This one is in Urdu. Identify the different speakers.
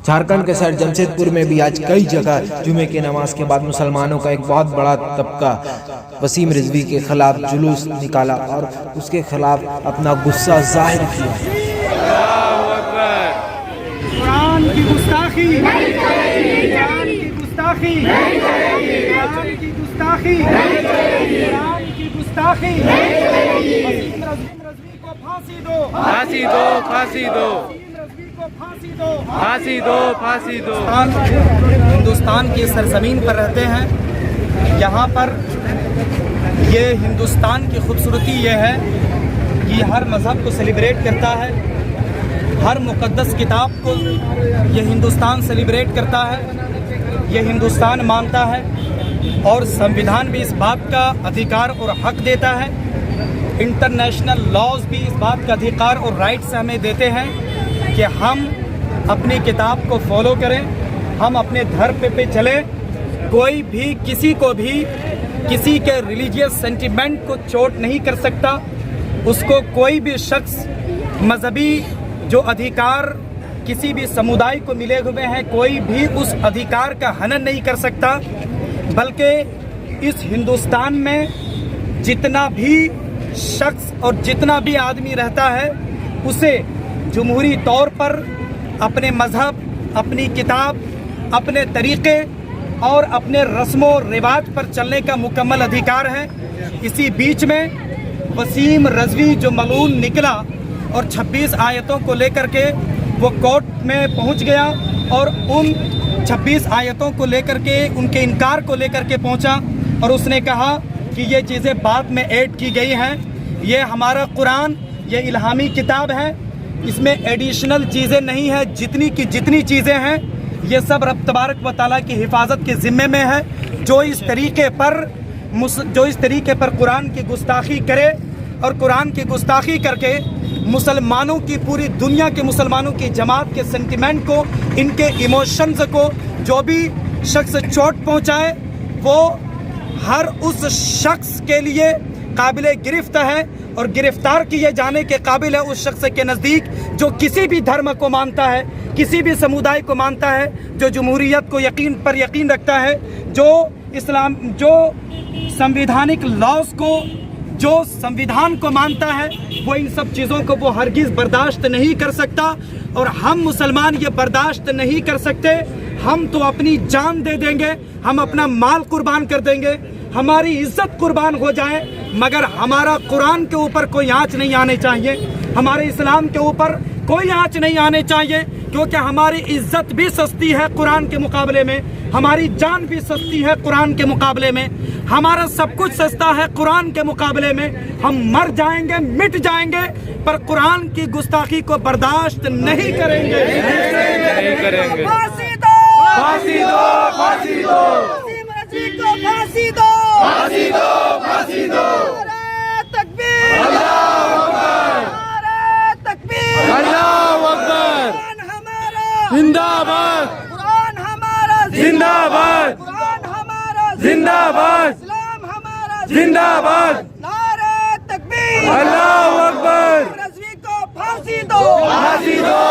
Speaker 1: جھارکھنڈ کے شہر جمشید پور میں بھی آج کئی جگہ جمعے کی نماز کے بعد مسلمانوں کا ایک بہت بڑا طبقہ وسیم رضوی کے خلاف جلوس نکالا اور اس کے خلاف اپنا غصہ ظاہر کیا۔
Speaker 2: قرآن کی گستاخی، قرآن کی گستاخی، قرآن کی گستاخی، قرآن کی گستاخی، وسیم رضوی کو پھانسی دو،
Speaker 3: پھانسی دو، پھانسی دو،
Speaker 2: وسیم رضوی کو پھانسی دو،
Speaker 3: پھانسی دو، پھانسی دو۔
Speaker 2: ہندوستان کی سرزمین پر رہتے ہیں، یہاں پر یہ ہندوستان کی خوبصورتی یہ ہے کہ یہ ہر مذہب کو سیلیبریٹ کرتا ہے، ہر مقدس کتاب کو یہ ہندوستان سیلیبریٹ کرتا ہے، یہ ہندوستان مانتا ہے، اور سمویدھان بھی اس بات کا ادھیکار اور حق دیتا ہے، انٹرنیشنل لاز بھی اس بات کا ادھیکار اور رائٹس ہمیں دیتے ہیں کہ ہم اپنی کتاب کو فالو کریں، ہم اپنے دھرم پہ چلیں، کوئی بھی کسی کو بھی کسی کے ریلیجیس سینٹیمنٹ کو چوٹ نہیں کر سکتا، اس کو کوئی بھی شخص مذہبی جو ادھیکار کسی بھی سمودائے کو ملے ہوئے ہیں کوئی بھی اس ادھیکار کا ہنن نہیں کر سکتا، بلکہ اس ہندوستان میں جتنا بھی شخص اور جتنا بھی آدمی رہتا ہے اسے جمہوری طور پر اپنے مذہب، اپنی کتاب، اپنے طریقے اور اپنے رسم و رواج پر چلنے کا مکمل ادھیکار ہے۔ اسی بیچ میں وسیم رضوی جو ملعون نکلا اور 26 آیتوں کو لے کر کے وہ کورٹ میں پہنچ گیا اور ان 26 آیتوں کو لے کر کے ان کے انکار کو لے کر کے پہنچا اور اس نے کہا کہ یہ چیزیں بعد میں ایڈ کی گئی ہیں، یہ ہمارا قرآن یہ الہامی کتاب ہے، اس میں ایڈیشنل چیزیں نہیں ہیں، جتنی کی جتنی چیزیں ہیں یہ سب رب تبارک و تعالیٰ کی حفاظت کے ذمے میں ہے۔ جو اس طریقے پر قرآن کی گستاخی کرے اور قرآن کی گستاخی کر کے مسلمانوں کی پوری دنیا کے مسلمانوں کی جماعت کے سینٹیمنٹ کو، ان کے ایموشنز کو جو بھی شخص چوٹ پہنچائے وہ ہر اس شخص کے لیے قابل گرفت ہے اور گرفتار کیے جانے کے قابل ہے اس شخص کے نزدیک جو کسی بھی دھرم کو مانتا ہے، کسی بھی سمودائے کو مانتا ہے، جو جمہوریت کو یقین رکھتا ہے، جو سمویدھانک لاز کو، جو سمویدھان کو مانتا ہے، وہ ان سب چیزوں کو وہ ہرگز برداشت نہیں کر سکتا، اور ہم مسلمان یہ برداشت نہیں کر سکتے۔ ہم تو اپنی جان دے دیں گے، ہم اپنا مال قربان کر دیں گے، ہماری عزت قربان ہو جائے، مگر ہمارا قرآن کے اوپر کوئی آنچ نہیں آنے چاہیے، ہمارے اسلام کے اوپر کوئی آنچ نہیں آنے چاہیے، کیونکہ ہماری عزت بھی سستی ہے قرآن کے مقابلے میں، ہماری جان بھی سستی ہے قرآن کے مقابلے میں، ہمارا سب کچھ سستا ہے قرآن کے مقابلے میں۔ ہم مر جائیں گے، مٹ جائیں گے، پر قرآن کی گستاخی کو برداشت نہیں کریں گے۔ پھانسی دو،
Speaker 3: پھانسی دو، پھانسی دو،
Speaker 2: وسیم رضوی کو پھانسی دو،
Speaker 3: پھانسی دو، پھانسی دو۔
Speaker 2: نعرہ تکبیر،
Speaker 3: اللہ اکبر،
Speaker 2: نعرہ تکبیر،
Speaker 3: اللہ اکبر،
Speaker 2: قرآن ہمارا
Speaker 3: زندہ باد،
Speaker 2: قرآن ہمارا
Speaker 3: زندہ باد،
Speaker 2: قرآن ہمارا
Speaker 3: زندہ باد،
Speaker 2: اسلام ہمارا
Speaker 3: زندہ باد،
Speaker 2: نعرہ تکبیر،
Speaker 3: اللہ اکبر،
Speaker 2: رضوی کو پھانسی دو،
Speaker 3: پھانسی دو،